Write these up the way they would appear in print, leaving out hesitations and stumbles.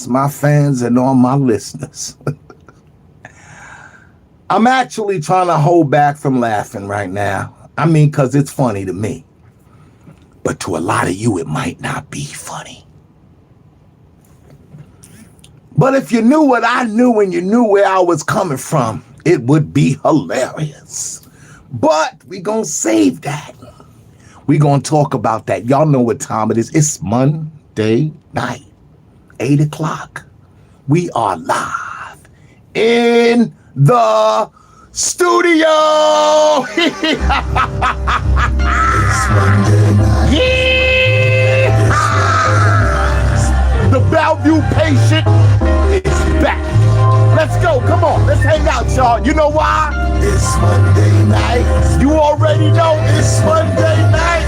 my fans, and all my listeners. I'm actually trying to hold back from laughing right now. I mean, because it's funny to me. But to a lot of you, it might not be funny. But if you knew what I knew and you knew where I was coming from, it would be hilarious. But we gonna save that. We gonna talk about that. Y'all know what time it is. It's Monday night, 8 o'clock. We are live in the studio. It's Monday night. Yeah. The Bellevue patient is back. Let's go. Come on. Let's hang out, y'all. You know why? It's Monday night. You already know it's Monday night.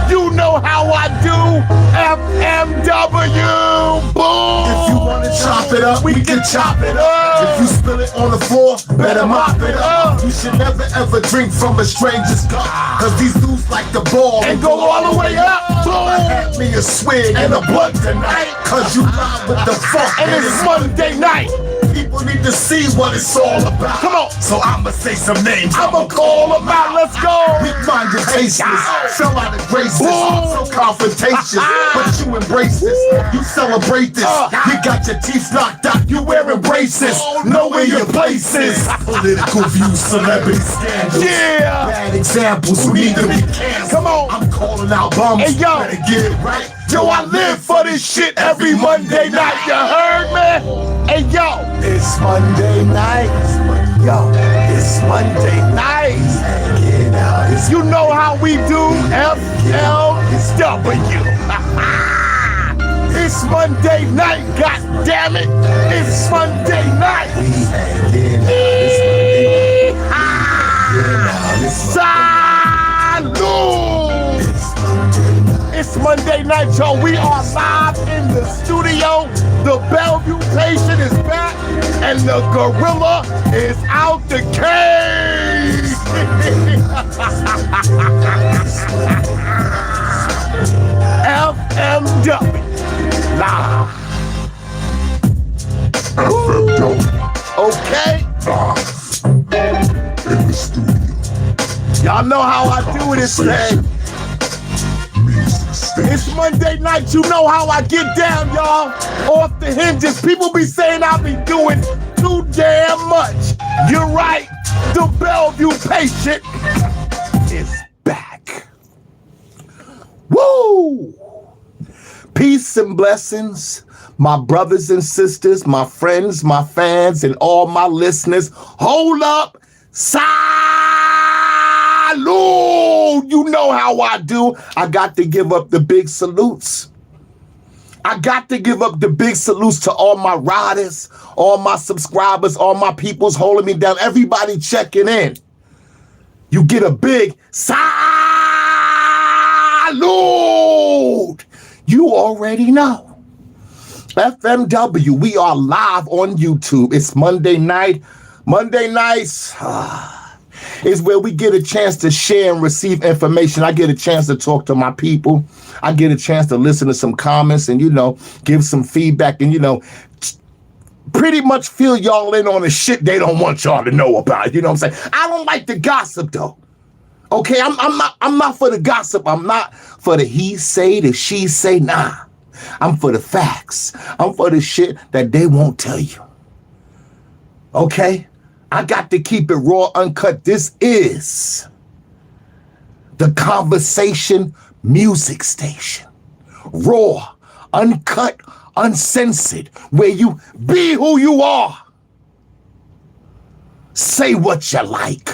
You know how I do. FMW. Boom. If you want to chop it up, we can chop it up. If you spill it on the floor, better mop it up. You should never ever drink from a stranger's cup, cause these dudes like the ball and go all the way up. Boom. Hand me a swig and a blunt tonight, cause you ride with the funk. And it's Monday night. People need to see what it's all about. Come on. So I'ma say some names. I'ma call them out. Let's go. Weak-minded tasteless, fell out of graces, so confrontations, but you embrace this. You celebrate this. You got your teeth knocked out. You wearing braces. Know where your place is. Political views, celebrity scandals. Yeah. Bad examples who need to be canceled. Come on. I'm calling out bums. Hey, yo. Better get it right. Yo, I live for this shit every Monday night. You heard me? Hey, yo. It's Monday night. Yo, it's Monday night. You know how we do. FLW. It's Monday night, god damn it. It's Monday night. Salud. It's Monday night, y'all. We are live in the studio. The Bellevue patient is back, and the gorilla is out the cage. FMW live. FMW. Okay. In the studio. Y'all know how I do this thing. It's Monday night, you know how I get down, y'all. Off the hinges. People be saying I be doing too damn much. You're right. The Bellevue patient is back. Woo! Peace and blessings, my brothers and sisters, my friends, my fans, and all my listeners. Hold up. Salud! You know how I do. I got to give up the big salutes. I got to give up the big salutes to all my riders, all my subscribers, all my peoples holding me down, everybody checking in. You get a big salute. You already know. FMW, we are live on YouTube. It's Monday night. Monday nights is where we get a chance to share and receive information. I get a chance to talk to my people. I get a chance to listen to some comments and, give some feedback and, pretty much fill y'all in on the shit they don't want y'all to know about. You know what I'm saying? I don't like the gossip though. Okay, I'm not for the gossip. I'm not for the he say, the she say. Nah, I'm for the facts. I'm for the shit that they won't tell you. Okay, I got to keep it raw, uncut. This is the Conversation Music Station. Raw, uncut, uncensored, where you be who you are. Say what you like.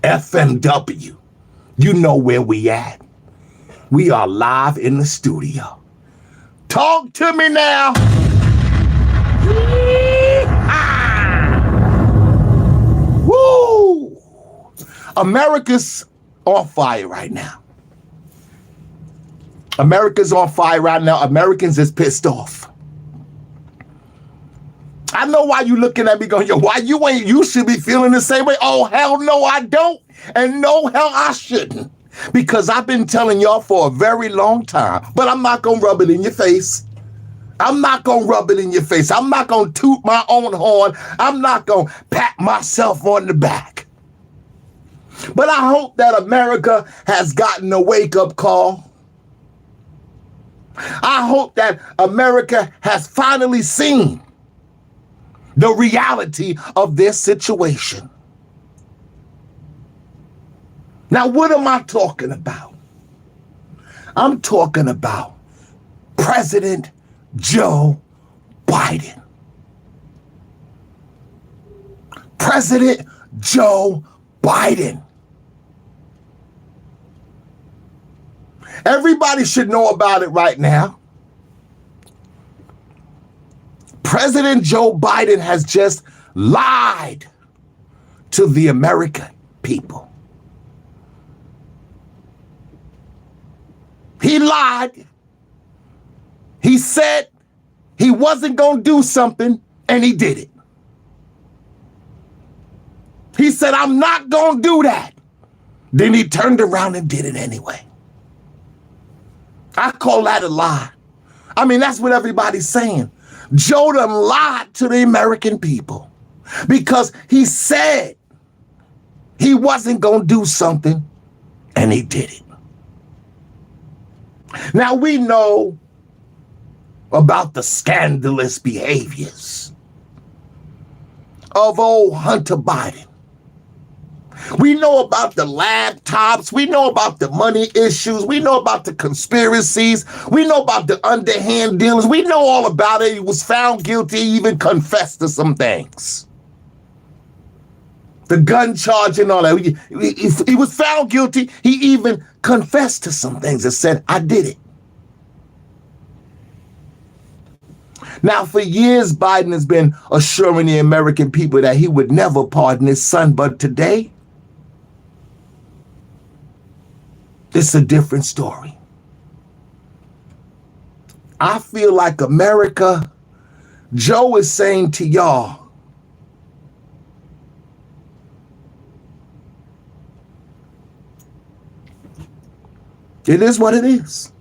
FMW, you know where we at. We are live in the studio. Talk to me now. Woo! America's on fire right now. America's on fire right now. Americans is pissed off. I know why you looking at me going, yo, why you ain't, you should be feeling the same way. Oh, hell no, I don't. And no, hell, I shouldn't. Because I've been telling y'all for a very long time, but I'm not going to rub it in your face. I'm not going to rub it in your face. I'm not going to toot my own horn. I'm not going to pat myself on the back. But I hope that America has gotten a wake-up call. I hope that America has finally seen the reality of this situation. Now, what am I talking about? I'm talking about President Joe Biden. President Joe Biden. Everybody should know about it right now. President Joe Biden has just lied to the American people. He lied. He said he wasn't going to do something, and he did it. He said, I'm not going to do that. Then he turned around and did it anyway. I call that a lie. I mean, that's what everybody's saying. Joe done lied to the American people because he said he wasn't going to do something, and he did it. Now, we know about the scandalous behaviors of old Hunter Biden. We know about the laptops. We know about the money issues. We know about the conspiracies. We know about the underhand dealings. We know all about it. He was found guilty, even confessed to some things. The gun charge and all that. He was found guilty. He even confessed to some things and said, I did it. Now, for years, Biden has been assuring the American people that he would never pardon his son. But today, it's a different story. I feel like America, Joe is saying to y'all, it is what it is.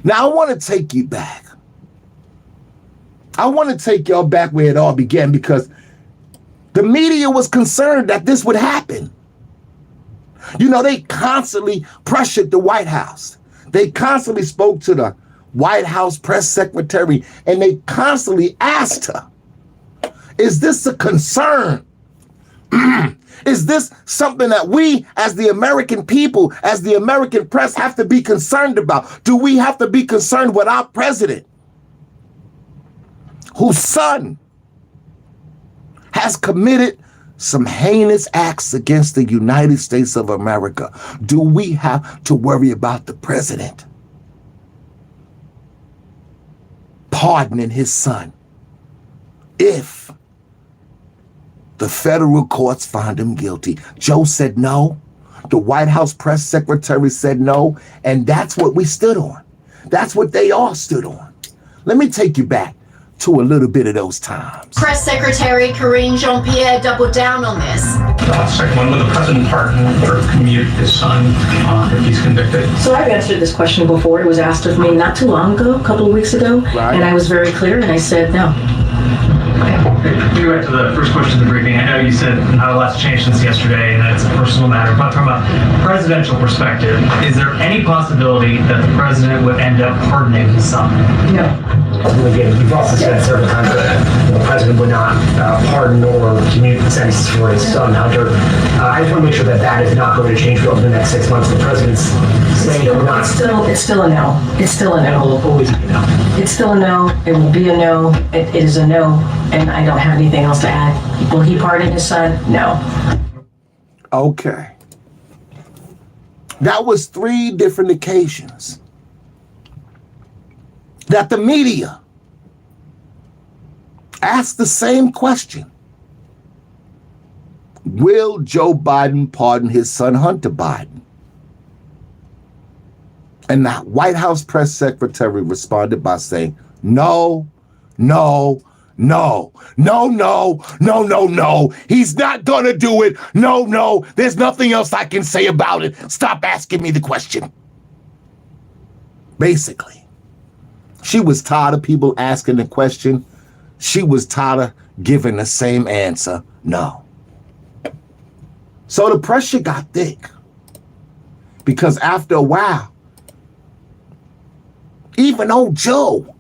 Now, I want to take you back. I want to take y'all back where it all began because the media was concerned that this would happen. You know, they constantly pressured the White House. They constantly spoke to the White House press secretary, and they constantly asked her, is this a concern? Is this something that we, as the American people, as the American press, have to be concerned about? Do we have to be concerned with our president, whose son has committed some heinous acts against the United States of America? Do we have to worry about the president pardoning his son if the federal courts found him guilty? Joe said no. The White House press secretary said no. And that's what we stood on. That's what they all stood on. Let me take you back to a little bit of those times. Press Secretary Karine Jean-Pierre doubled down on this. Second one, will the president pardon or commute his son if he's convicted? So I've answered this question before. It was asked of me not too long ago, a couple of weeks ago, Right. and I was very clear, and I said no. We go back to the first question of the briefing. I know you said not a lot's changed since yesterday, and that it's a personal matter. But from a presidential perspective, is there any possibility that the president would end up pardoning his son? No. Again, you've also said several times that the president would not pardon or commute the sentences for his son, Hunter. I just want to make sure that that is not going to change over the next 6 months. The president's saying he will not. It's still a no. It's still a It no. will always be a no. It's still a no. It will be a no. It is a no, and I don't have anything else to add. Will he pardon his son? No. Okay. That was 3 different occasions that the media asked the same question. Will Joe Biden pardon his son, Hunter Biden? And the White House press secretary responded by saying, no, no, No. He's not gonna do it. No. There's nothing else I can say about it. Stop asking me the question. Basically, she was tired of people asking the question. She was tired of giving the same answer. No. So the pressure got thick. Because after a while, even old Joe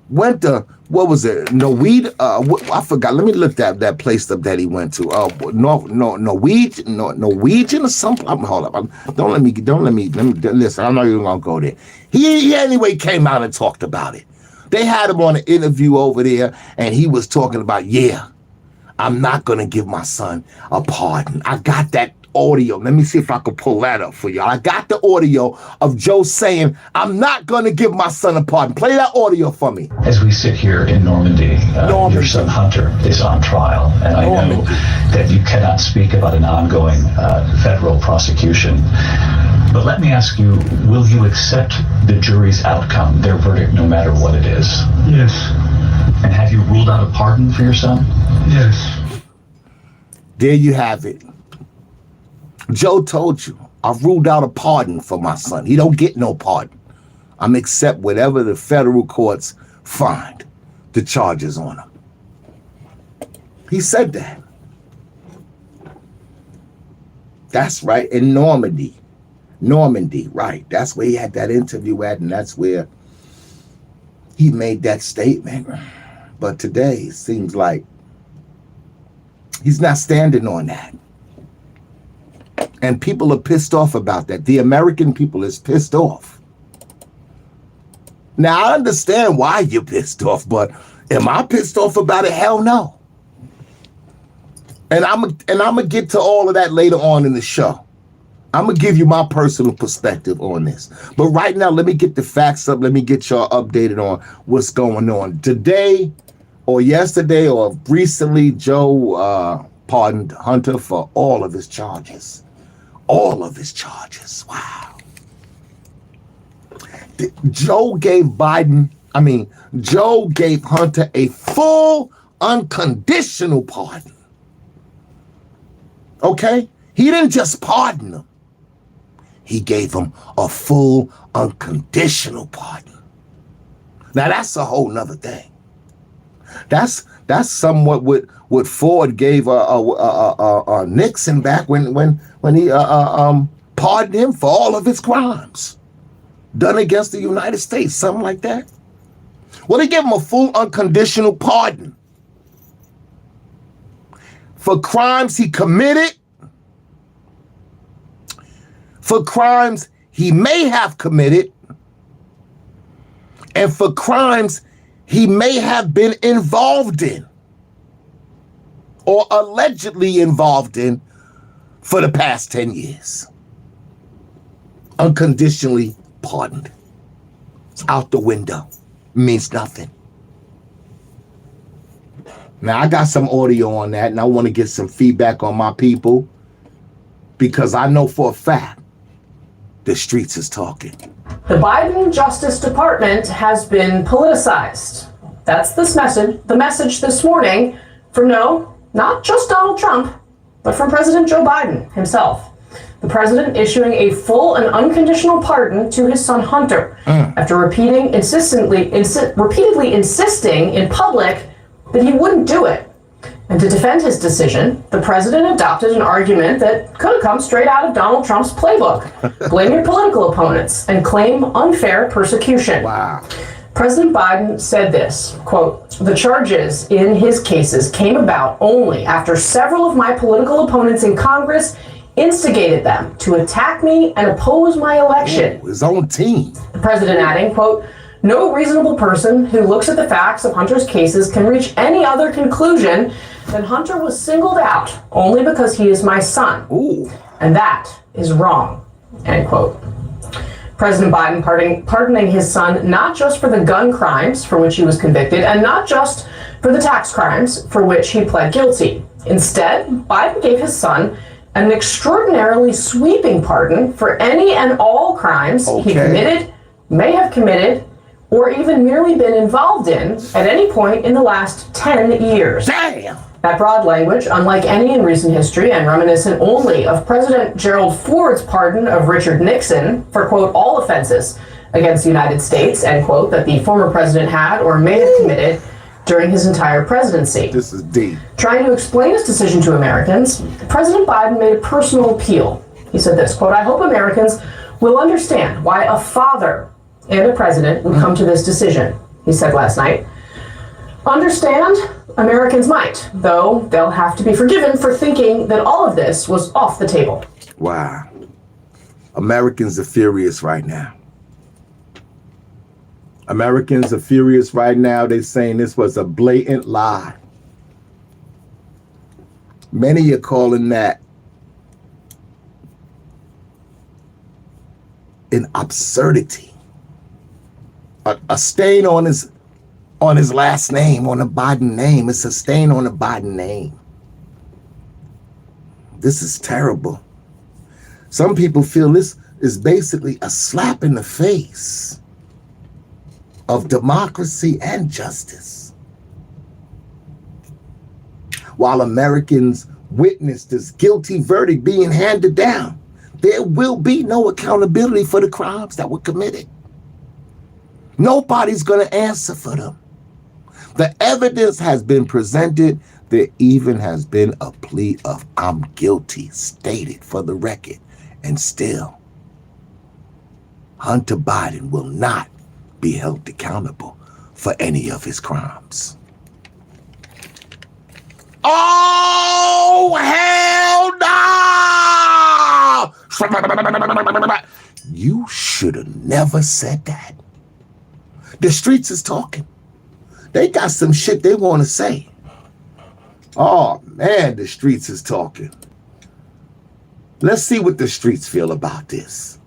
went to, what was it? Norwegian? I forgot. Let me look that place up that he went to. Norwegian or something. Hold up. Don't let me. Listen, I'm not even gonna go there. He anyway came out and talked about it. They had him on an interview over there, and he was talking about, I'm not gonna give my son a pardon. I got that audio. Let me see if I can pull that up for y'all. I got the audio of Joe saying, I'm not going to give my son a pardon. Play that audio for me. As we sit here in Normandy, your son Hunter is on trial, and I know that you cannot speak about an ongoing federal prosecution. But let me ask you, will you accept the jury's outcome, their verdict, no matter what it is? Yes. And have you ruled out a pardon for your son? Yes. There you have it. Joe told you, I've ruled out a pardon for my son. He don't get no pardon. I'm accept whatever the federal courts find the charges on him. He said that. That's right, in Normandy. Normandy, right. That's where he had that interview at, and that's where he made that statement. But today, it seems like he's not standing on that. And people are pissed off about that. The American people is pissed off. Now, I understand why you're pissed off, but am I pissed off about it? Hell no. And I'm gonna get to all of that later on in the show. I'm gonna give you my personal perspective on this. But right now, let me get the facts up. Let me get y'all updated on what's going on. Today, or yesterday, or recently, Joe pardoned Hunter for all of his charges. All of his charges. Wow. Joe gave Hunter a full unconditional pardon. Okay? He didn't just pardon him. He gave him a full unconditional pardon. Now that's a whole nother thing. That's somewhat what Ford gave Nixon back when he pardoned him for all of his crimes done against the United States, something like that. Well, they gave him a full unconditional pardon for crimes he committed, for crimes he may have committed, and for crimes he may have been involved in or allegedly involved in for the past 10 years. Unconditionally pardoned. It's out the window. Means nothing. Now, I got some audio on that, and I want to get some feedback on my people because I know for a fact the streets is talking. The Biden Justice Department has been politicized. That's the message this morning from not just Donald Trump, but from President Joe Biden himself. The president issuing a full and unconditional pardon to his son Hunter after repeatedly insisting in public that he wouldn't do it. And to defend his decision, the president adopted an argument that could have come straight out of Donald Trump's playbook. Blame your political opponents and claim unfair persecution. Wow. President Biden said this, quote, "The charges in his cases came about only after several of my political opponents in Congress instigated them to attack me and oppose my election." His own team. The president adding, quote, "No reasonable person who looks at the facts of Hunter's cases can reach any other conclusion than Hunter was singled out only because he is my son. Ooh. And that is wrong," end quote. President Biden pardoning his son not just for the gun crimes for which he was convicted and not just for the tax crimes for which he pled guilty. Instead, Biden gave his son an extraordinarily sweeping pardon for any and all crimes he committed, may have committed, or even merely been involved in at any point in the last 10 years. Damn! That broad language, unlike any in recent history and reminiscent only of President Gerald Ford's pardon of Richard Nixon for, quote, all offenses against the United States, end quote, that the former president had or may have committed during his entire presidency. This is deep. Trying to explain his decision to Americans, President Biden made a personal appeal. He said this, quote, I hope Americans will understand why a father and a president would come to this decision, he said last night. Understand? Americans might, though they'll have to be forgiven for thinking that all of this was off the table. Wow. Americans are furious right now. Americans are furious right now. They're saying this was a blatant lie. Many are calling that an absurdity. A stain on his last name, on the Biden name. It's a stain on the Biden name. This is terrible. Some people feel this is basically a slap in the face of democracy and justice. While Americans witness this guilty verdict being handed down, there will be no accountability for the crimes that were committed. Nobody's going to answer for them. The evidence has been presented. There even has been a plea of I'm guilty stated for the record. And still, Hunter Biden will not be held accountable for any of his crimes. Oh, hell no! You should have never said that. The streets is talking. They got some shit they want to say. Oh, man, the streets is talking. Let's see what the streets feel about this.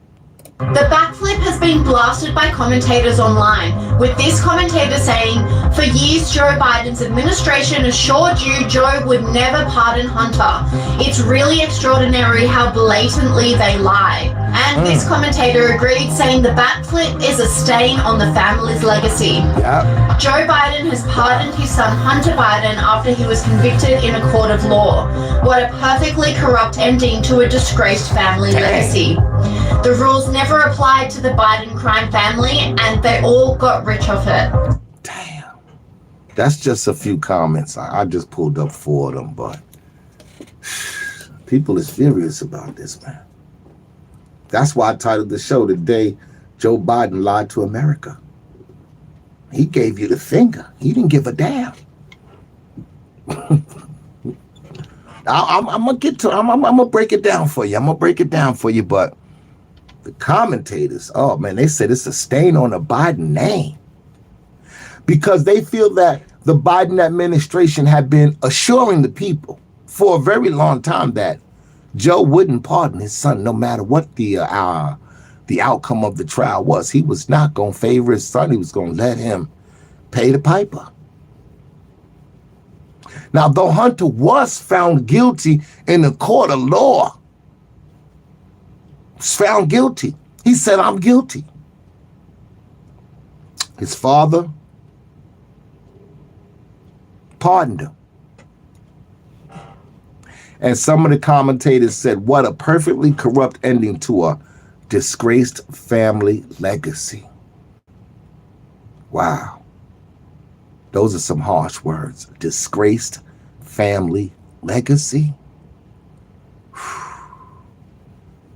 The backflip has been blasted by commentators online, with this commentator saying, for years Joe Biden's administration assured you Joe would never pardon Hunter. It's really extraordinary how blatantly they lie. And this commentator agreed, saying the backflip is a stain on the family's legacy. Yep. Joe Biden has pardoned his son Hunter Biden after he was convicted in a court of law. What a perfectly corrupt ending to a disgraced family legacy. The rules never applied to the Biden crime family, and they all got rich off it. Damn. That's just a few comments. I just pulled up 4 of them, but people is furious about this, man. That's why I titled the show, The Day Joe Biden Lied to America. He gave you the finger. He didn't give a damn. I'm gonna break it down for you. But the commentators, oh man, they said it's a stain on the Biden name because they feel that the Biden administration had been assuring the people for a very long time that Joe wouldn't pardon his son no matter what the outcome of the trial was. He was not going to favor his son. He was going to let him pay the piper. Now, though Hunter was found guilty in the court of law, was found guilty, he said, I'm guilty. His father pardoned him. And some of the commentators said, what a perfectly corrupt ending to a disgraced family legacy. Wow. Those are some harsh words. Disgraced family legacy.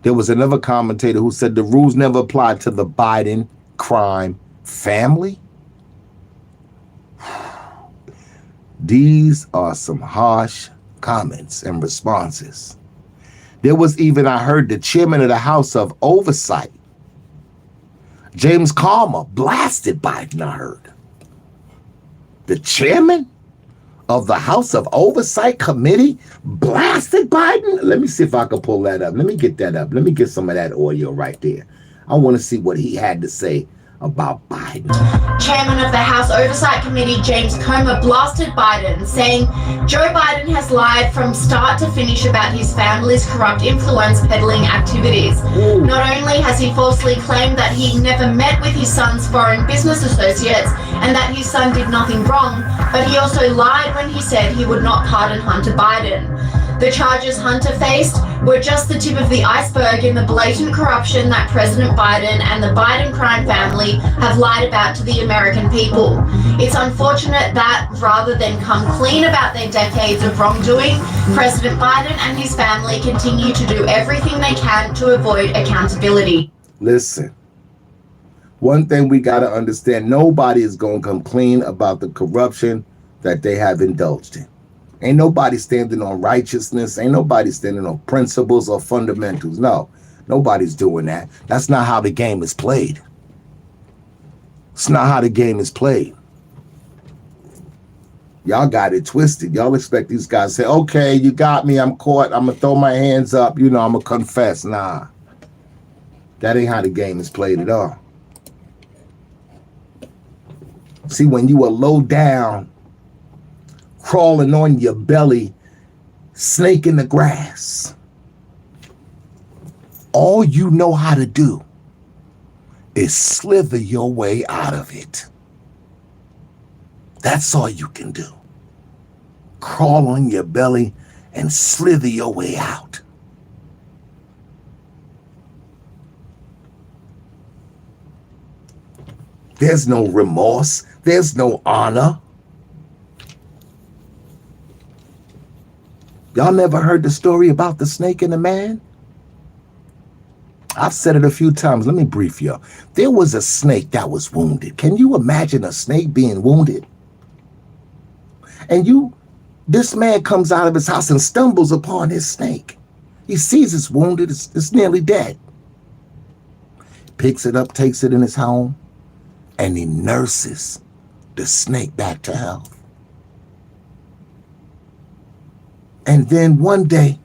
There was another commentator who said the rules never applied to the Biden crime family. These are some harsh comments and responses. There was even, I heard, the chairman of the House of Oversight, James Comer, blasted Biden, I heard. The chairman of the House of Oversight Committee blasted Biden? Let me see if I can pull that up. Let me get that up. Let me get some of that audio right there. I want to see what he had to say about Biden. Chairman of the House Oversight Committee, James Comer, blasted Biden, saying Joe Biden has lied from start to finish about his family's corrupt influence peddling activities. Not only has he falsely claimed that he never met with his son's foreign business associates and that his son did nothing wrong, but he also lied when he said he would not pardon Hunter Biden. The charges Hunter faced were just the tip of the iceberg in the blatant corruption that President Biden and the Biden crime family have lied about to the American people. It's unfortunate that, rather than come clean about their decades of wrongdoing, President Biden and his family continue to do everything they can to avoid accountability. Listen, one thing we got to understand, nobody is going to come clean about the corruption that they have indulged in. Ain't nobody standing on righteousness. Ain't nobody standing on principles or fundamentals. No, nobody's doing that. That's not how the game is played. It's not how the game is played. Y'all got it twisted. Y'all expect these guys to say, okay, you got me, I'm caught, I'm going to throw my hands up, I'm going to confess. Nah, that ain't how the game is played at all. See, when you are low down, crawling on your belly, snake in the grass, all you know how to do is slither your way out of it. That's all you can do. Crawl on your belly and slither your way out. There's no remorse. There's no honor. Y'all never heard the story about the snake and the man? I've said it a few times. Let me brief you. There was a snake that was wounded. Can you imagine a snake being wounded? And this man comes out of his house and stumbles upon his snake. He sees it's wounded. It's nearly dead. Picks it up, takes it in his home, and he nurses the snake back to health. And then one day,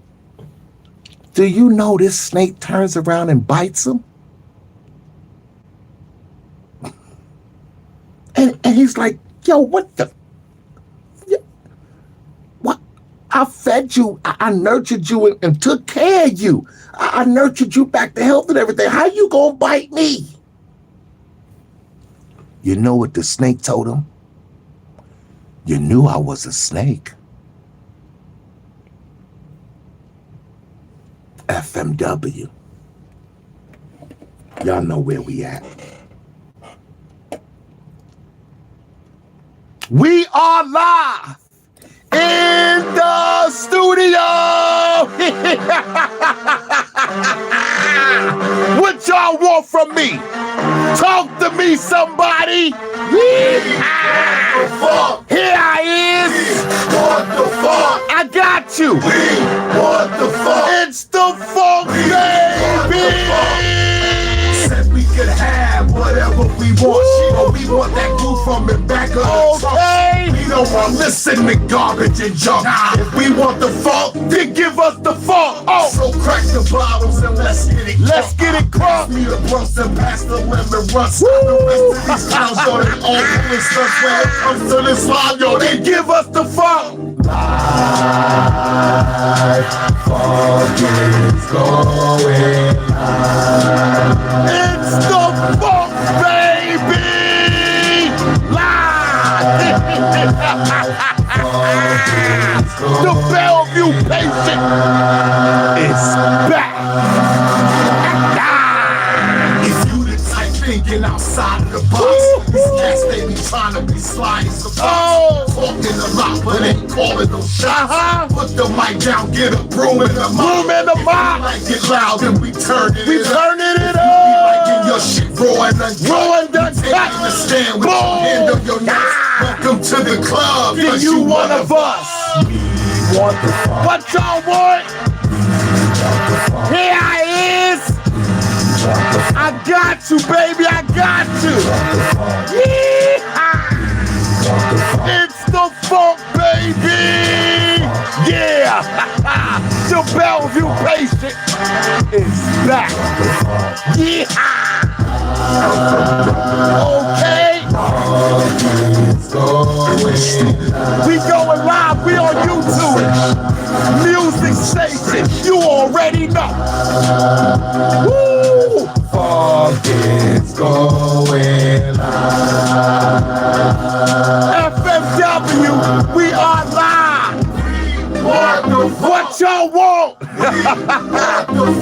do you know this snake turns around and bites him? And he's like, yo, what the? What? I fed you. I nurtured you and took care of you. I nurtured you back to health and everything. How you gonna bite me? You know what the snake told him? You knew I was a snake. FMW. Y'all know where we at. We are live in the studio. What y'all want from me? Talk to me, somebody. Here I is. What the fuck? I got you. What the fuck? It's the funk, baby. Said we could have whatever we want. We want that glue from the back of the trunk. We don't want to listen to garbage and junk. If we want the funk, Then give us the funk. Oh, so crack the bottles and let's get it. let's get it crunk. Me the Brunks and pass the lemon rust. The rest of these clowns on it all pulling stuff when it comes to this line, yo. Then give us the funk. Live, funk is going live. It's the funk, baby. Live. The Bellevue patient is back. If you the type thinking outside of the box, these cats they be trying to be sliding some talking a lot, but ain't calling no shots. Put the mic down, get a broom in the mouth. Room in the box. Like get loud and we turning We it up. turning it Like up. in your shit raw and uncut. Raw and uncut. Take it to stand with your hand on your nuts. Welcome to the club. Then 'cause you one of us. Want the funk. What y'all want? Here I is. I got you, baby. I got you. Yeehaw. It's the funk, baby. Yeah. The Bellevue patient is back. Yeehaw. Okay. We going live. We on YouTube. Music station. You already know. Woo! Fog is going live. FMW, we are live. What y'all want?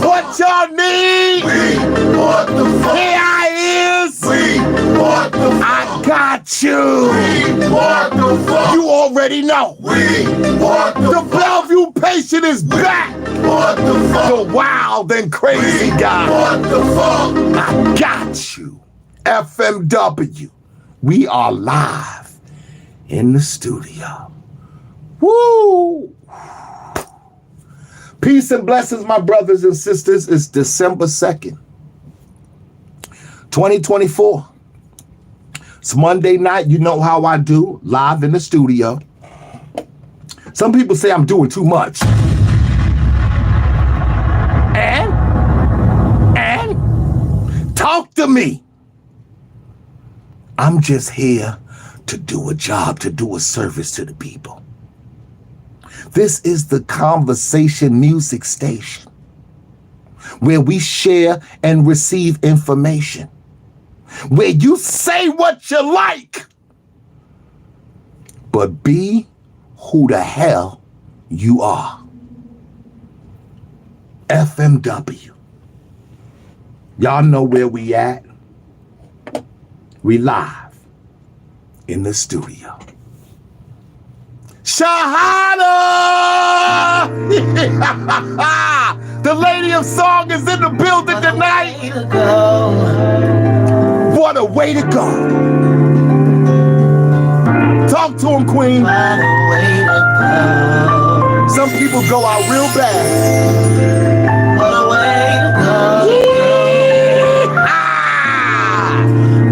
What y'all need? Here I is. I got you. You already know. The Bellevue patient is back. The wild and crazy guy. I got you. FMW, we are live in the studio. Woo! Peace and blessings, my brothers and sisters. It's December 2nd, 2024. It's Monday night. You know how I do, live in the studio. Some people say I'm doing too much. And talk to me. I'm just here to do a job, to do a service to the people. This is the Conversation Music Station, where we share and receive information, where you say what you like, but be who the hell you are. FMW. Y'all know where we at. We live in the studio. Shahada! The Lady of Song is in the building tonight. What a way to go. Talk to him, Queen. Some people go out real bad.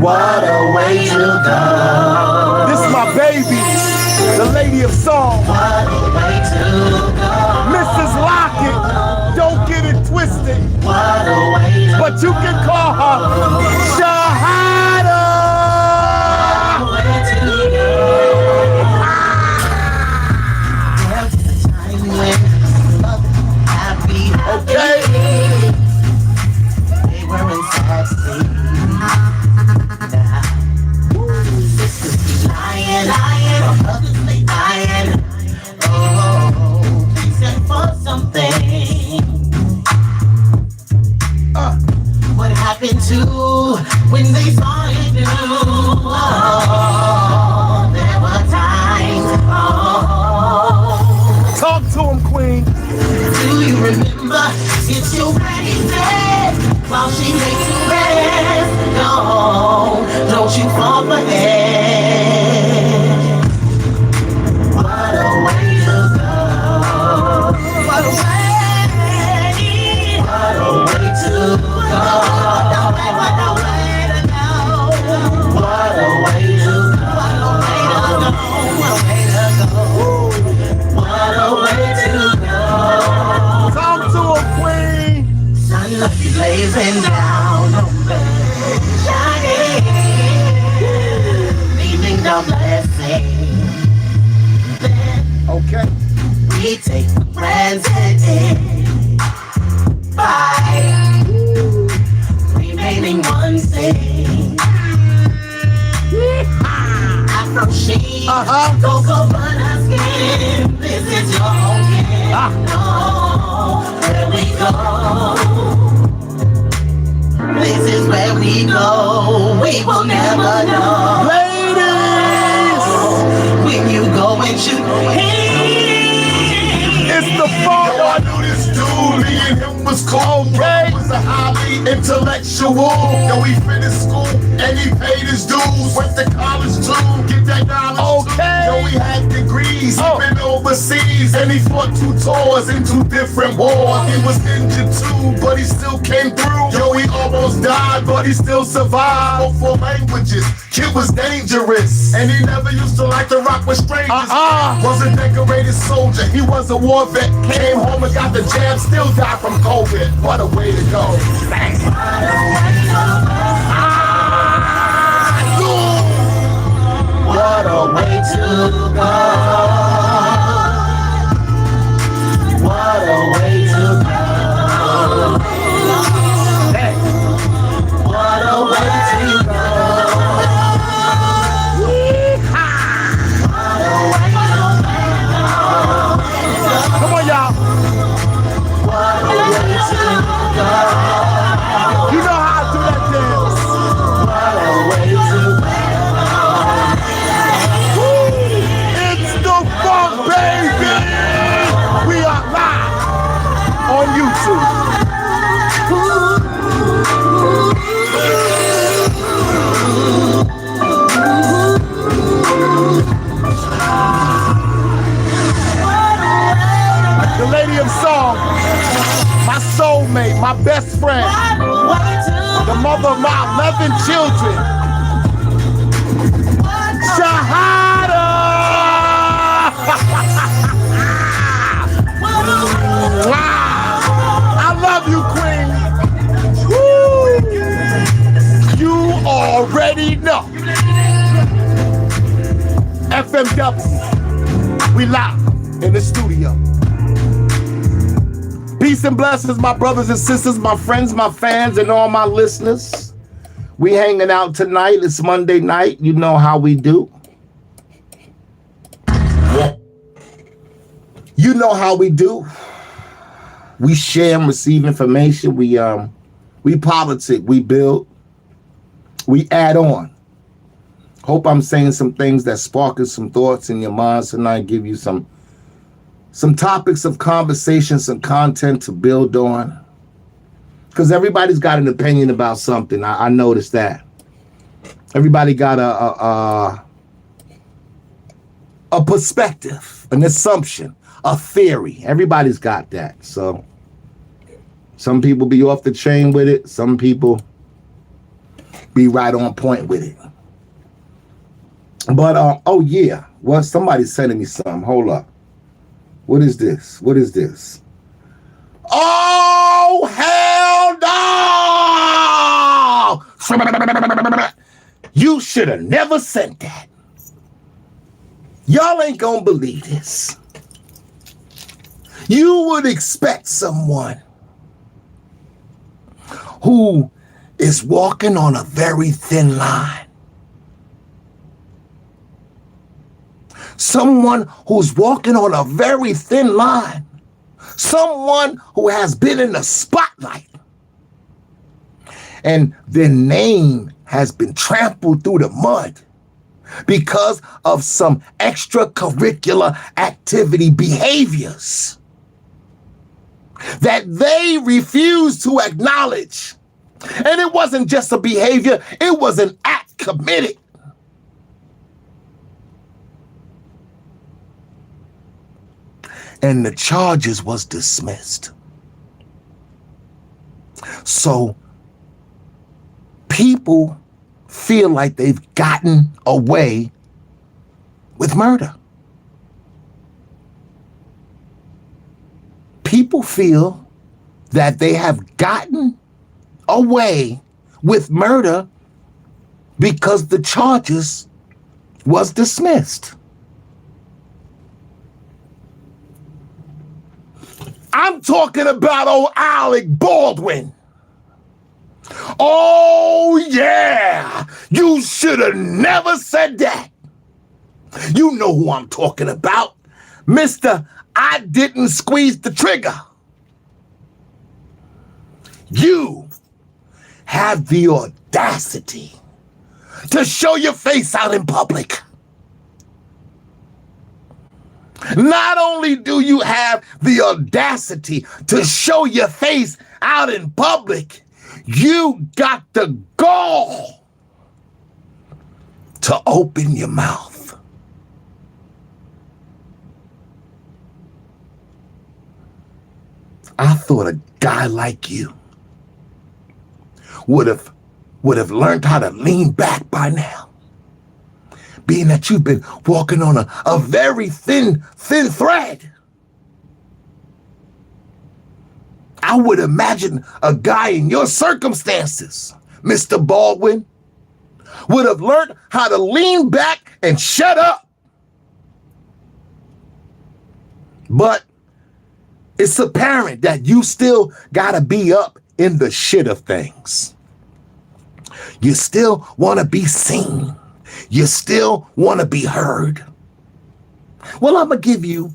What a way to go. This is my baby. The Lady of Song. Mrs. Lockett, don't get it twisted. But you can call her Shahada. Okay. They were in sad state. What happened to when they saw you do? Oh, there were times. Oh. Talk to him, Queen. Do you remember? It's your crazy while she makes you rest. No, don't you fall for it. What a way to go. What a way. What a way to go. What a way to go. What a way to go. What a way to go. Talk to him, Queen. Sun blazing down on me, shining, beaming the blessing. Then Okay. we take for granted by remaining one thing. Afro sheen, cocoa butter skin. This is your home game. No, where we go. This is where we go. We will never know. Ladies! When you go and shoot, It's the phone. Yo, I knew this dude, me and him was cold. Okay. Was a highly intellectual. Yo, he finished school and he paid his dues. Went to college too, get that knowledge. Okay. Yo, he had degrees, Oh. he been overseas, and he fought 2 tours in 2 different wars. He was injured too, but he still came through. Yo, he almost died, but he still survived. Spoke 4 languages, kid was dangerous, and he never used to like to rock with strangers. Was a decorated soldier, he was a war vet. Came home and got the jab, still died from COVID. What a way to go. Thanks. what a way to go. What a way to go. What a way to go. Hey. What a way to go. What a way to go. Come on, y'all. What a way to go. You know how to do that dance. What a way to go. It's the funk, baby. We are live on YouTube. The lady of song, my soulmate, my best friend, the mother of my 11 children, Shahada! Wow! I love you, Queen. Woo! You already know. FMW, we live in the studio. Peace and blessings, my brothers and sisters, my friends, my fans, and all my listeners. We hanging out tonight. It's Monday night. You know how we do. You know how we do. We share and receive information. We politic. We build. We add on. Hope I'm saying some things that sparking some thoughts in your minds tonight. Give you some topics of conversation, some content to build on. Because everybody's got an opinion about something. I noticed that. Everybody got a perspective, an assumption, a theory. Everybody's got that. So some people be off the chain with it. Some people be right on point with it. But, oh yeah. Well, somebody's sending me something. Hold up. What is this? What is this? Oh, hell no! You should have never sent that. Y'all ain't gonna believe this. You would expect someone who is walking on a very thin line. Someone who's walking on a very thin line. Someone who has been in the spotlight. And their name has been trampled through the mud because of some extracurricular activity behaviors that they refuse to acknowledge. And it wasn't just a behavior, it was an act committed. And the charges was dismissed. So people feel like they've gotten away with murder. People feel that they have gotten away with murder because the charges was dismissed. I'm talking about old Alec Baldwin. Oh, yeah. You should have never said that. You know who I'm talking about. Mr. I didn't squeeze the trigger. You have the audacity to show your face out in public. Not only do you have the audacity to show your face out in public, you got the gall to open your mouth. I thought a guy like you would have learned how to lean back by now. Being that you've been walking on a very thin thread. I would imagine a guy in your circumstances, Mr. Baldwin, would have learned how to lean back and shut up. But it's apparent that you still gotta be up in the shit of things. You still wanna be seen. You still wanna be heard. Well, I'm gonna give you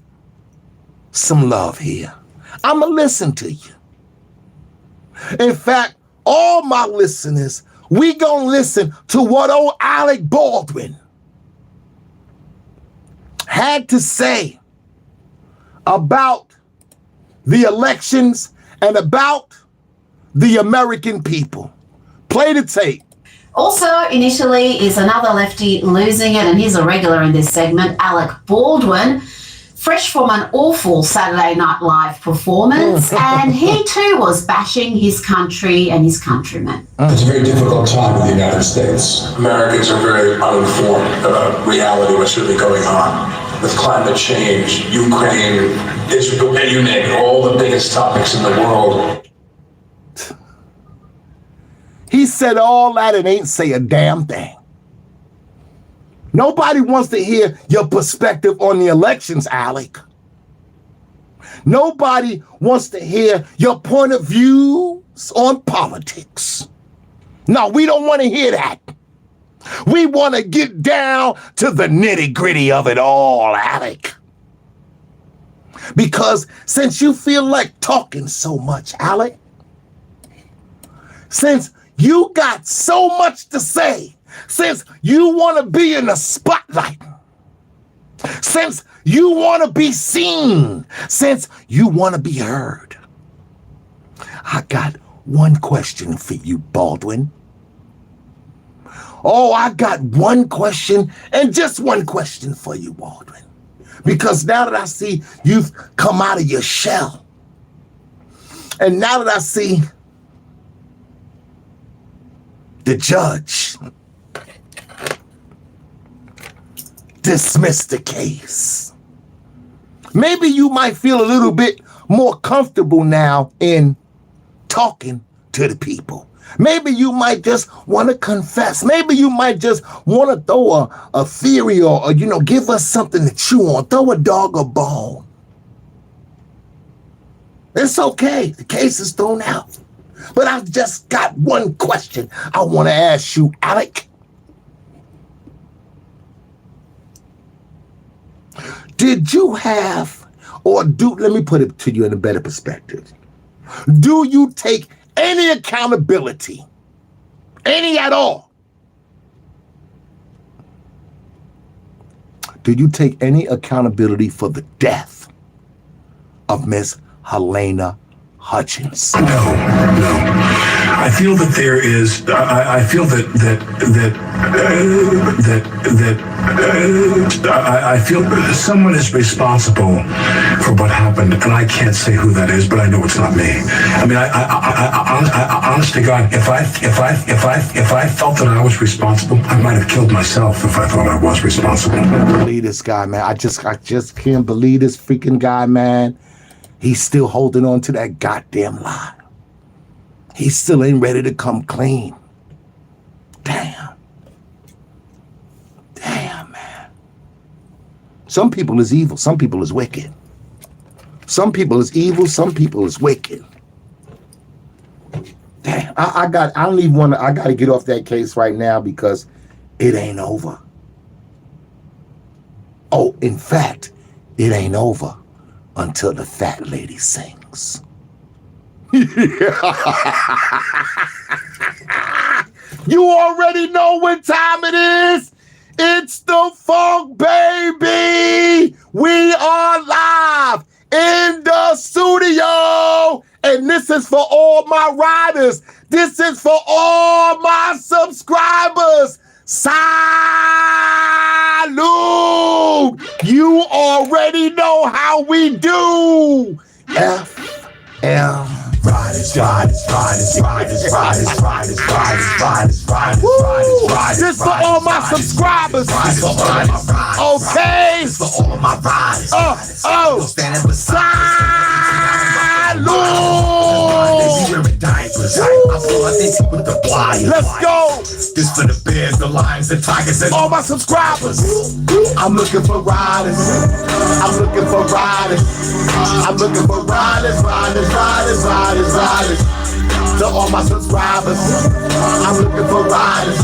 some love here. I'm gonna listen to you. In fact, all my listeners, we gonna listen to what old Alec Baldwin had to say about the elections and about the American people. Play the tape. Also, initially, is another lefty losing it, and he's a regular in this segment, Alec Baldwin, fresh from an awful Saturday Night Live performance, and he too was bashing his country and his countrymen. It's a very difficult time in the United States. Americans are very uninformed about reality, what's really going on with climate change, Ukraine, Israel, you name it, all the biggest topics in the world. He said all that and ain't say a damn thing. Nobody wants to hear your perspective on the elections, Alec. Nobody wants to hear your point of views on politics. No, we don't want to hear that. We want to get down to the nitty-gritty of it all, Alec. Because since you feel like talking so much, Alec, since you got so much to say, since you want to be in the spotlight, since you want to be seen, since you want to be heard, I got one question for you, Baldwin. Oh, I got one question and just one question for you, Baldwin. Because now that I see you've come out of your shell, and now that I see the judge dismiss the case, maybe you might feel a little bit more comfortable now in talking to the people. Maybe you might just want to confess. Maybe you might just want to throw a theory or, give us something to chew on. Throw a dog a bone. It's okay. The case is thrown out. But I've just got one question I want to ask you, Alec. Did you have, let me put it to you in a better perspective. Do you take any accountability, any at all? Do you take any accountability for the death of Miss Helena Hutchins? No. I feel that there is. I feel I feel someone is responsible for what happened, and I can't say who that is, but I know it's not me. I mean, I honest to God, if I felt that I was responsible, I might have killed myself if I thought I was responsible. I can't believe this guy, man. I just can't believe this freaking guy, man. He's still holding on to that goddamn lie. He still ain't ready to come clean. Damn, man. Some people is evil. Some people is wicked. Some people is evil. Some people is wicked. Damn, I got to get off that case right now because it ain't over. Oh, in fact, it ain't over until the fat lady sings. You already know what time it is. It's the Funk Baby. We are live in the studio. And this is for all my riders. This is for all my subscribers. Salute. You already know how we do. FM. This for all my subscribers. Okay. This for all my riders. Salute. riders. I flood they teeth with the pliers. Let's go. This for the bears, the lions, the tigers, and All my subscribers. I'm looking for riders. I'm looking for riders. I'm looking for riders, riders, riders, riders, riders. To all my subscribers, I'm looking for riders.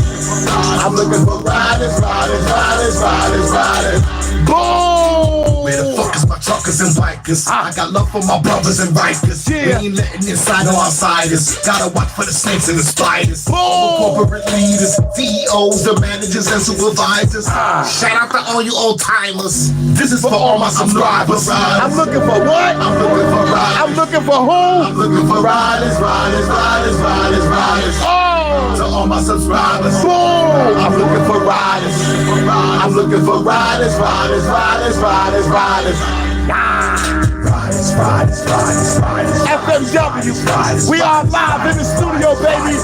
I'm looking for riders, riders, riders, riders, riders. Boom! Where the fuck is my truckers and bikers? I got love for my brothers and bikers. Yeah. We ain't letting inside no outsiders. Gotta watch for the snakes and the spiders. Boom! All the corporate leaders, CEOs, the managers and supervisors. Shout out to all you old timers. This is for all my subscribers. I'm looking for what? I'm looking for riders. I'm looking for who? I'm looking for riders, riders, riders, riders, riders. Oh! To all my subscribers. Boom! I'm looking for riders. I'm looking for riders, riders, riders, riders, riders. Riders, riders, riders, riders. FMW. We are live in the studio, baby.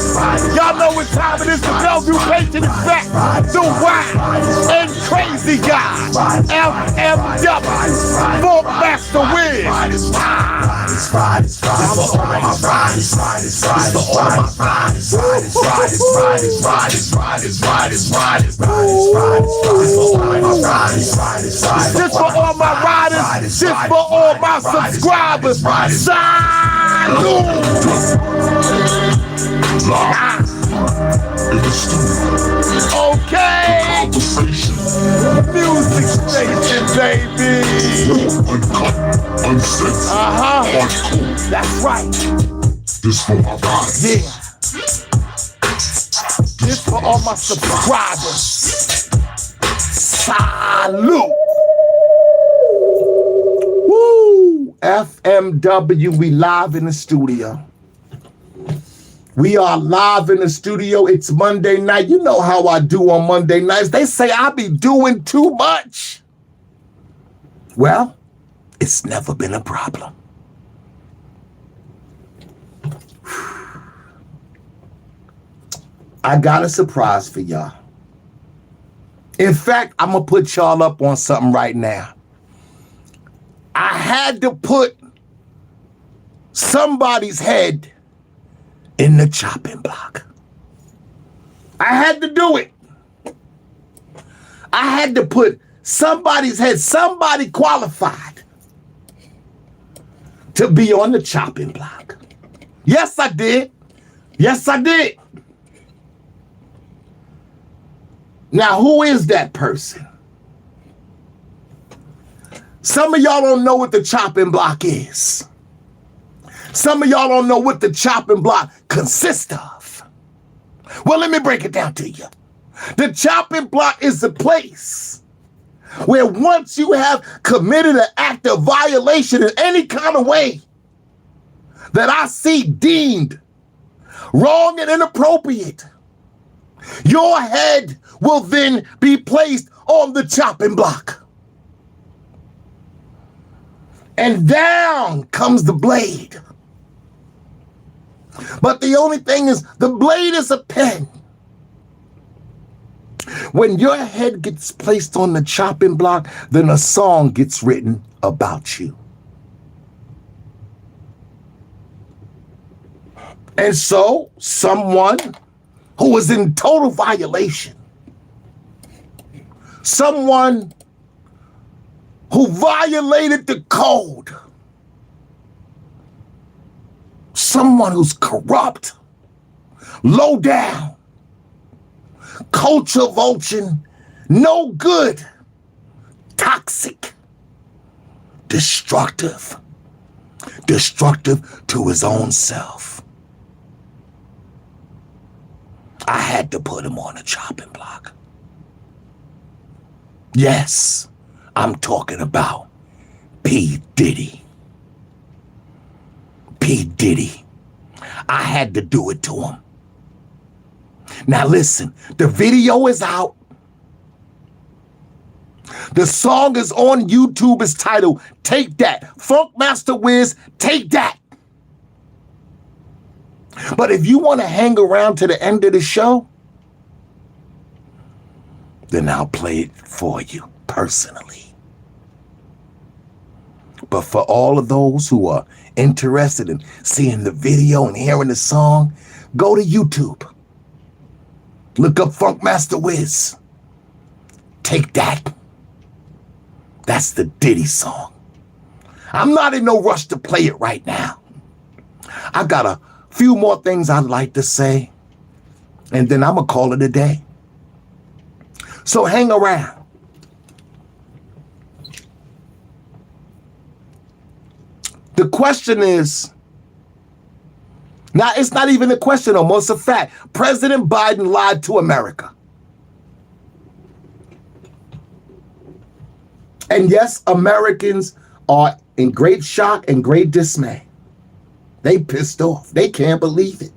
Y'all know what time it is. The Bellevue Patient is back. The Wild and Crazy Guy. FMW. Funk Master Wiz. Riders, riders, riders, riders. For all my riders, riders, riders. For all my riders, riders, riders, riders, riders, riders, riders, riders, riders, riders. For all my riders, riders, riders. This for all my riders. This for all my subscribers. Salute! Okay! Music station, baby! That's right. This for my riders. Yeah. This for all my subscribers. Salute! Woo! FMW, we live in the studio. We are live in the studio. It's Monday night. You know how I do on Monday nights. They say I be doing too much. Well, it's never been a problem. I got a surprise for y'all. In fact, I'm going to put y'all up on something right now. I had to put somebody's head in the chopping block. I had to do it. I had to put somebody's head, somebody qualified to be on the chopping block. Yes, I did. Yes, I did. Now, who is that person? Some of y'all don't know what the chopping block is. Some of y'all don't know what the chopping block consists of. Well, let me break it down to you. The chopping block is the place where once you have committed an act of violation in any kind of way that I see deemed wrong and inappropriate, your head will then be placed on the chopping block. And down comes the blade. But the only thing is, the blade is a pen. When your head gets placed on the chopping block, then a song gets written about you. And so, someone who was in total violation, someone who violated the code, someone who's corrupt, low down, culture vulturing, no good, toxic, destructive to his own self. I had to put him on a chopping block. Yes, I'm talking about P. Diddy. P. Diddy. I had to do it to him. Now listen, the video is out. The song is on YouTube. It's titled Take That. Funk Master Wiz, Take That. But if you want to hang around to the end of the show, then I'll play it for you personally. But for all of those who are interested in seeing the video and hearing the song, go to YouTube. Look up Funkmaster Wiz. Take that. That's the Diddy song. I'm not in no rush to play it right now. I got a few more things I'd like to say, and then I'm going to call it a day. So hang around. The question is, now it's not even a question, almost a fact. President Biden lied to America. And yes, Americans are in great shock and great dismay. They pissed off. They can't believe it.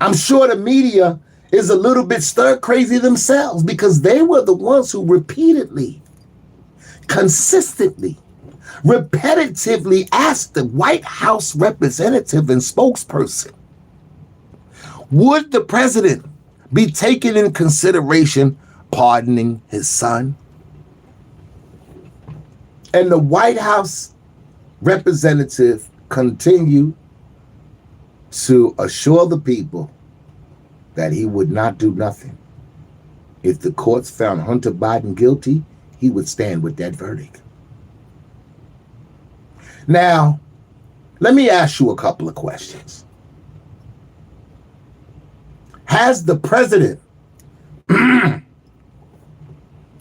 I'm sure the media is a little bit stir crazy themselves because they were the ones who repeatedly, consistently, repetitively asked the White House representative and spokesperson, would the president be taking in consideration pardoning his son? And the White House representative continued to assure the people that he would not do nothing. If the courts found Hunter Biden guilty, he would stand with that verdict. Now, let me ask you a couple of questions. Has the president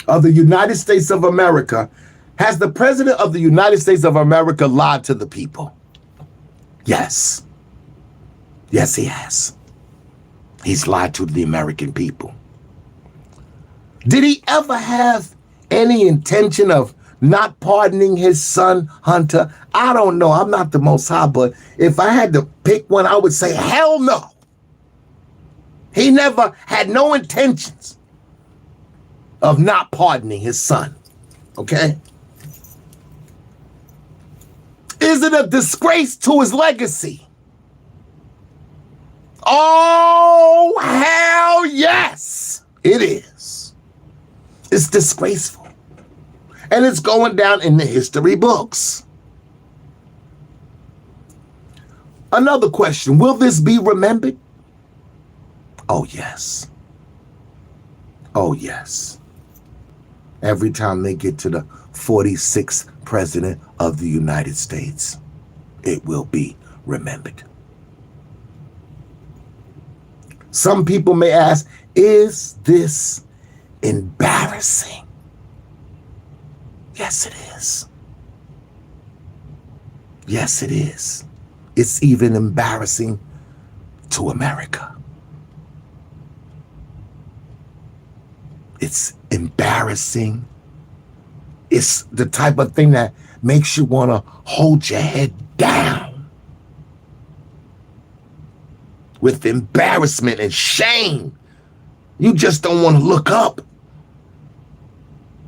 of the United States of America, has the president of the United States of America lied to the people? Yes. Yes, he has. He's lied to the American people. Did he ever have any intention of not pardoning his son, Hunter? I don't know. I'm not the Most High, but if I had to pick one, I would say, hell no. He never had no intentions of not pardoning his son. Okay? Is it a disgrace to his legacy? Oh, hell yes, it is. It's disgraceful. And it's going down in the history books. Another question, will this be remembered? Oh, yes. Oh, yes. Every time they get to the 46th president of the United States, it will be remembered. Some people may ask, is this embarrassing? Yes, it is. Yes, it is. It's even embarrassing to America. It's embarrassing. It's the type of thing that makes you want to hold your head down with embarrassment and shame. You just don't want to look up.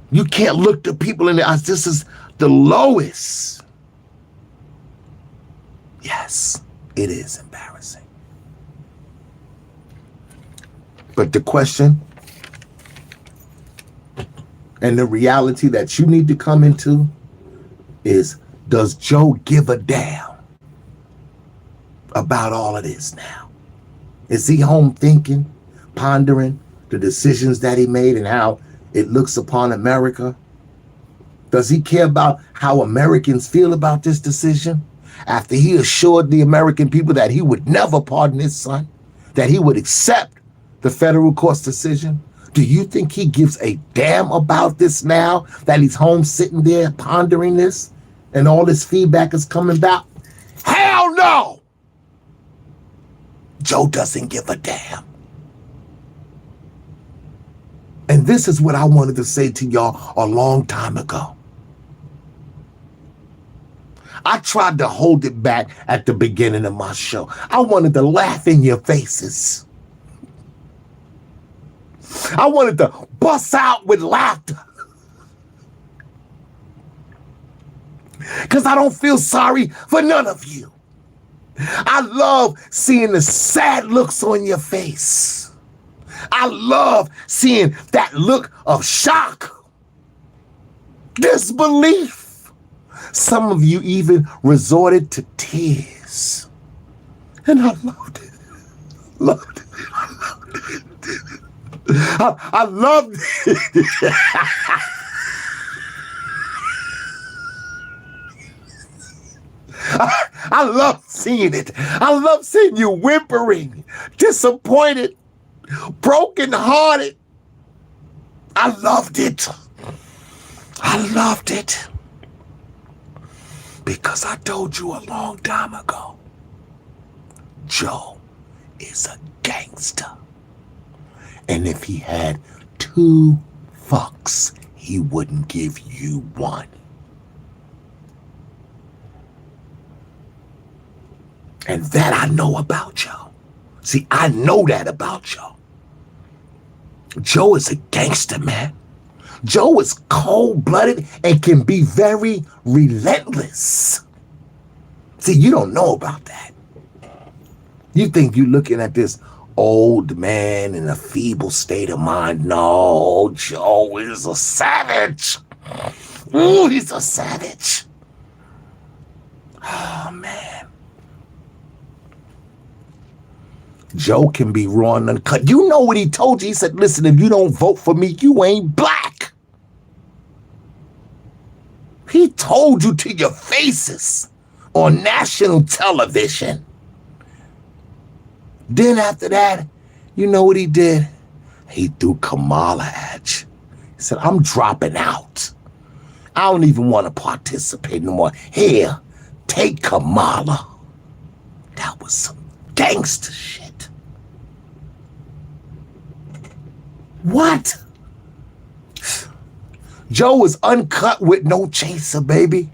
You can't look the people in the eyes. This is the lowest. Yes, it is embarrassing. But the question and the reality that you need to come into is, does Joe give a damn about all of this now? Is he home thinking, pondering the decisions that he made and how it looks upon America? Does he care about how Americans feel about this decision? After he assured the American people that he would never pardon his son, that he would accept the federal court's decision? Do you think he gives a damn about this now that he's home sitting there pondering this and all this feedback is coming back? Hell no! Joe doesn't give a damn. And this is what I wanted to say to y'all a long time ago. I tried to hold it back at the beginning of my show. I wanted to laugh in your faces. I wanted to bust out with laughter. Because I don't feel sorry for none of you. I love seeing the sad looks on your face. I love seeing that look of shock disbelief. Some of you even resorted to tears. And I loved it. Loved it. I loved it. I loved it. I love seeing it. I love seeing you whimpering, disappointed, brokenhearted. I loved it. I loved it. Because I told you a long time ago, Joe is a gangster. And if he had 2 fucks, he wouldn't give you 1. And that I know about Joe. See, I know that about Joe. Joe is a gangster, man. Joe is cold-blooded and can be very relentless. See, you don't know about that. You think you're looking at this old man in a feeble state of mind. No, Joe is a savage. Ooh, he's a savage. Oh, man. Joe can be raw and uncut. You know what he told you? He said, listen, if you don't vote for me, you ain't black. He told you to your faces on national television. Then after that, you know what he did? He threw Kamala at you. He said, I'm dropping out. I don't even want to participate no more. Here, take Kamala. That was some gangster shit. What? Joe is uncut with no chaser, baby.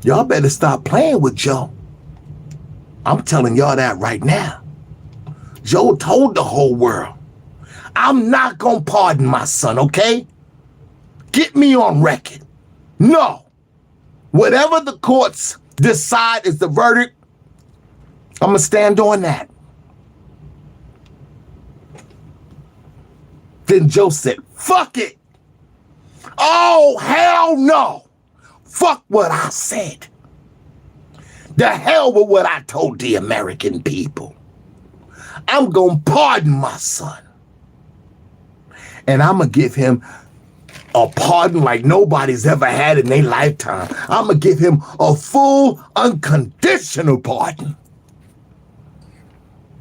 Y'all better stop playing with Joe. I'm telling y'all that right now. Joe told the whole world, I'm not gonna pardon my son, okay? Get me on record. No. Whatever the courts decide is the verdict, I'm gonna stand on that. Then Joe said, fuck it. Oh, hell no. Fuck what I said. The hell with what I told the American people. I'm gonna pardon my son. And I'm gonna give him a pardon like nobody's ever had in their lifetime. I'm gonna give him a full, unconditional pardon.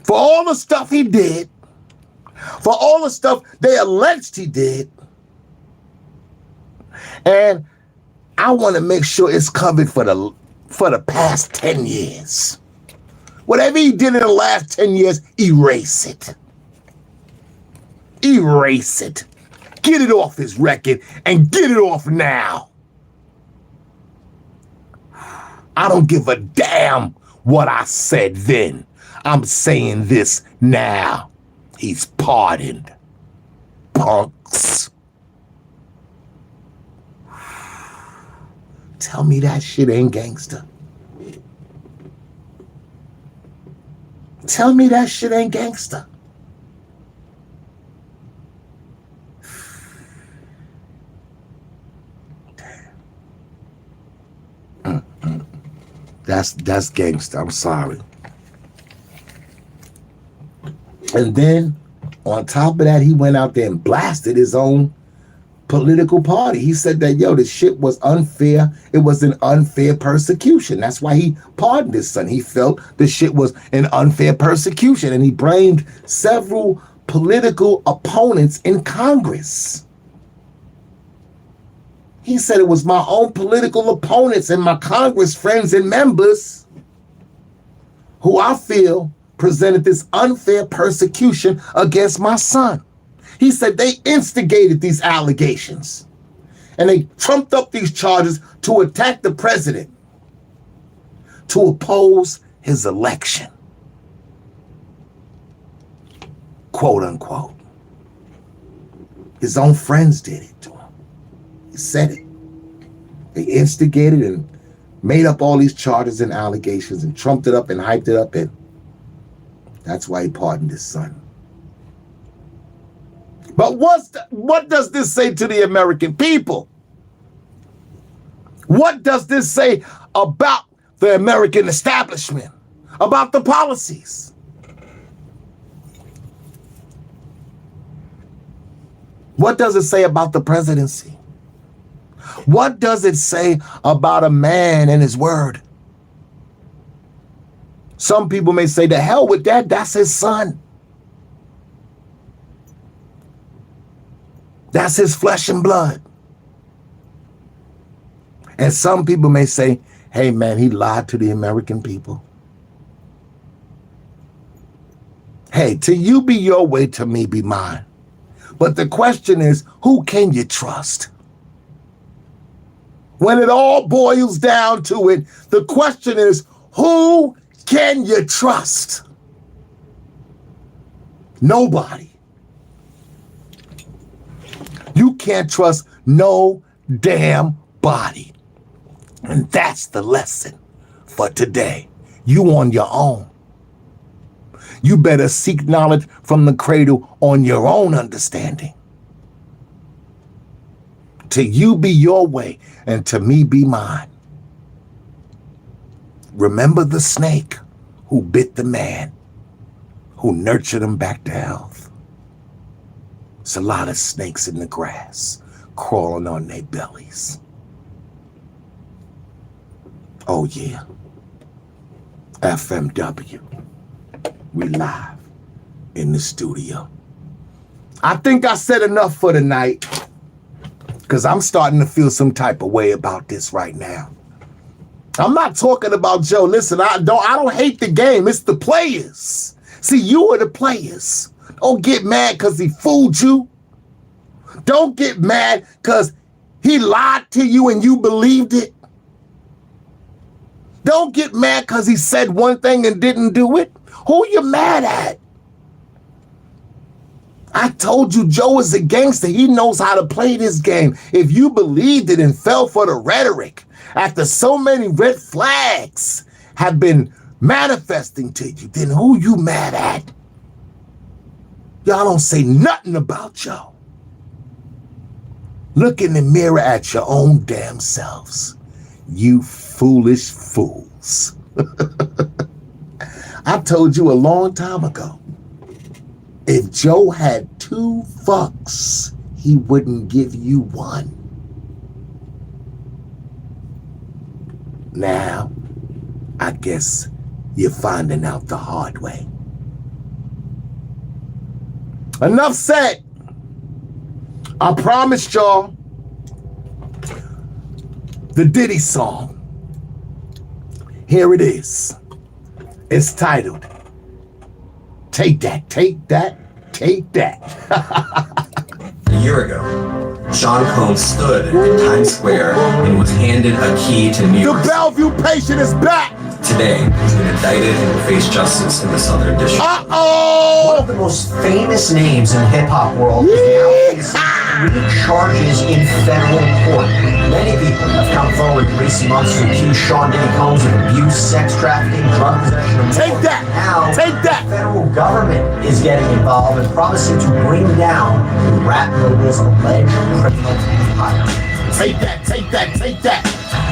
For all the stuff he did, for all the stuff they alleged he did. And I want to make sure it's covered for the past 10 years. Whatever he did in the last 10 years, erase it. Erase it. Get it off his record and get it off now. I don't give a damn what I said then. I'm saying this now. He's pardoned. Punks. Tell me that shit ain't gangster. Tell me that shit ain't gangster. That's gangster. I'm sorry. And then, on top of that, he went out there and blasted his own political party. He said that, yo, this shit was unfair. It was an unfair persecution. That's why he pardoned his son. He felt the shit was an unfair persecution. And he blamed several political opponents in Congress. He said it was my own political opponents and my Congress friends and members who I feel presented this unfair persecution against my son. He said they instigated these allegations and they trumped up these charges to attack the president, to oppose his election, quote unquote. His own friends did it to him. He said it. They instigated and made up all these charges and allegations and trumped it up and hyped it up, and that's why he pardoned his son. But what does this say to the American people? What does this say about the American establishment? About the policies? What does it say about the presidency? What does it say about a man and his word? Some people may say, to hell with that, that's his son. That's his flesh and blood. And some people may say, hey man, he lied to the American people. Hey, to you be your way, to me be mine. But the question is, who can you trust? When it all boils down to it, the question is, who can you trust? Nobody. You can't trust no damn body. And that's the lesson for today. You on your own. You better seek knowledge from the cradle on your own understanding. To you be your way, and to me be mine. Remember the snake who bit the man, who nurtured him back to health. It's a lot of snakes in the grass, crawling on their bellies. Oh yeah, FMW, we live in the studio. I think I said enough for tonight, because I'm starting to feel some type of way about this right now. I'm not talking about Joe. Listen, I don't hate the game. It's the players. See, you are the players. Don't get mad because he fooled you. Don't get mad because he lied to you and you believed it. Don't get mad because he said one thing and didn't do it. Who you mad at? I told you Joe is a gangster. He knows how to play this game. If you believed it and fell for the rhetoric after so many red flags have been manifesting to you, then who you mad at? Y'all don't say nothing about Joe. Look in the mirror at your own damn selves. You foolish fools. I told you a long time ago, if Joe had 2 fucks, he wouldn't give you 1. Now, I guess you're finding out the hard way. Enough said. I promised y'all the Diddy song. Here it is. It's titled, Take That, Take That, Take That. A year ago, Sean Combs stood in Times Square and was handed a key to New York. The Bellevue patient is back. Today, he's been indicted and will face justice in the Southern District. Uh-oh! One of the most famous names in the hip-hop world is now facing 3 charges in federal court. Many people have come forward in recent months to accuse Sean Diddy Combs of abuse, sex trafficking, drug possession, and more. Take that! Now, Take that! The federal government is getting involved and promising to bring down the rap label's alleged criminal empire. Take that, take that, take that.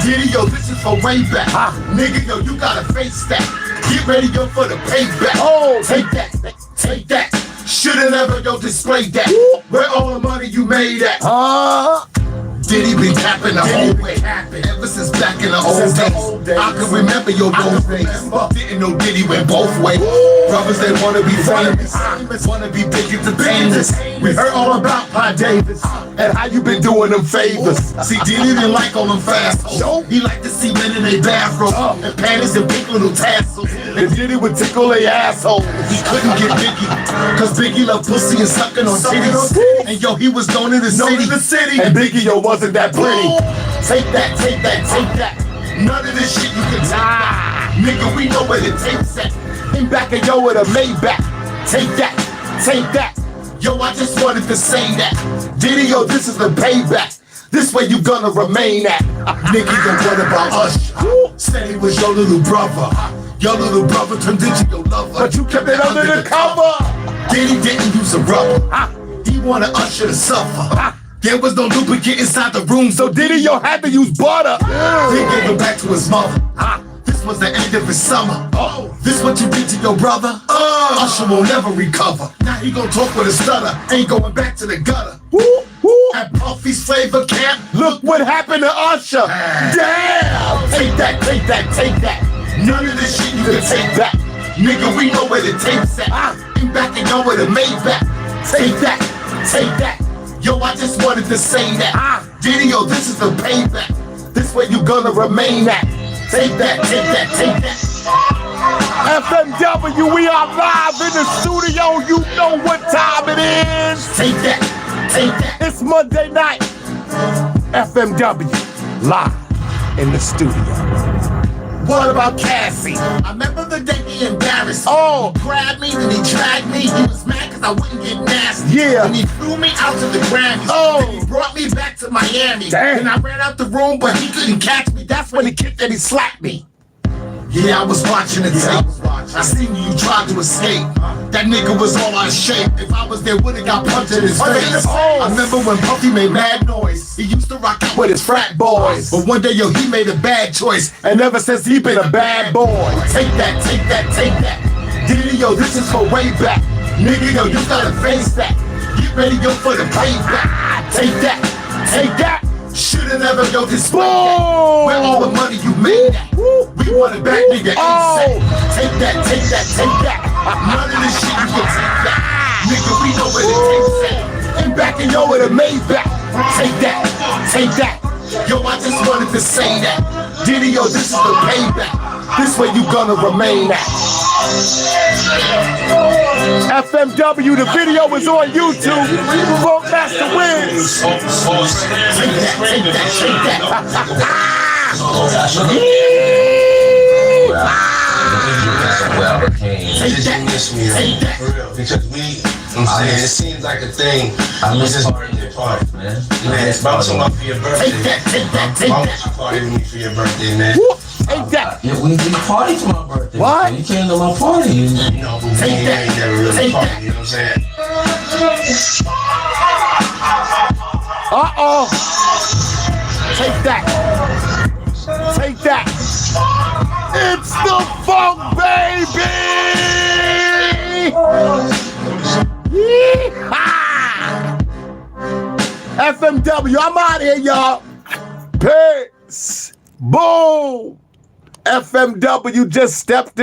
Diddy, yo, this is for way back. Nigga, yo, you gotta face that. Get ready, yo, for the payback. Oh, take that, take that. Should've never, yo, displayed that. Where all the money you made at? Diddy been tapping the whole way. Ever since back in the old days. I can remember your both days. Didn't know Diddy went both ways. Brothers that wanna be famous, wanna be big entertainers. We heard all about Pi Davis and how you been doing them favors. See, Diddy didn't like all them fast hoes. He liked to see men in their bathrobe and panties and big little tassels. And Diddy would tickle their asshole. He couldn't get Biggie, cause Biggie loved pussy and sucking on titties. And yo, he was known in the city. And Biggie, yo, wasn't that pretty. Take that, take that, take that. None of this shit you can take. Nigga, we know where the tape's at. In back of yo with a Maybach. Take that, take that. Yo, I just wanted to say that. Diddy, yo, this is the payback. This way you gonna remain at. Nigga, yo, what about us? Said he was your little brother. Your little brother turned into your lover. But you kept it under the cover. Diddy didn't use a rubber. He wanted Usher to suffer. There was no lubricant inside the room, So Diddy-O had to use butter. they gave him back to his mother. This was the end of his summer. This what you did to your brother? Usher will never recover. Now he gon' talk with a stutter. Ain't going back to the gutter. At Puffy's Flavor Camp, Look what happened to Usher. Damn. take that, take that, take that. None of this shit you can take back. Nigga, we know where the tape's at. You back and know where the Maybach. Take that, take that. Yo, I just wanted to say that. Diddy-O, this is the payback. This where you gonna remain at. Take that, take that, take that. FMW, we are live in the studio. You know what time it is. Take that, take that. It's Monday night. FMW, live in the studio. What about Cassie? I remember the day he embarrassed me. Oh. He grabbed me, then he dragged me. He was mad cause I wouldn't get nasty. Yeah. And he threw me out to the Grammys. Oh. Then he brought me back to Miami. Damn. Then I ran out the room, but he couldn't catch me. That's when he kicked and he slapped me. Yeah, I was watching the tape. I seen you tried to escape. That nigga was all out of shape. If I was there, would've got punched in his face. I remember when Puffy made mad noise. He used to rock out with his frat boys. But one day, yo, he made a bad choice. And ever since he been a bad boy. Take that, take that, take that. Diddy-O, this is for way back. Nigga, yo, you gotta face that. Get ready, yo, for the payback. Take that, take that. Shoulda never, yo, display that. Where all the money you made at? We want it back, nigga, ASAP. Take that, take that, take that. None of this shit you can take that. Nigga, we know where the tape's at. And back and yo, with a Maybach. Take that, take that. Yo, I just wanted to say that. Diddy-O, this is the payback. This where you gonna remain at. FMW, the video is on YouTube. Funk Master wins. Take that, take that, take that. Take that, take that. Because I'm saying, it seems like a thing. I miss this party, man. Man, it's about to come up for your birthday. Take that, take that, take Why that. don't you party with me for your birthday, man? Take that. Yeah, we party for my birthday. What? You came to my party. You know, but we Take that. ain't never really Take party, that. you know what I'm saying? Uh-oh. Take that. Take that. It's the funk, baby! Yee-haw! FMW, I'm out here, y'all. Peace. Boom. FMW just stepped in.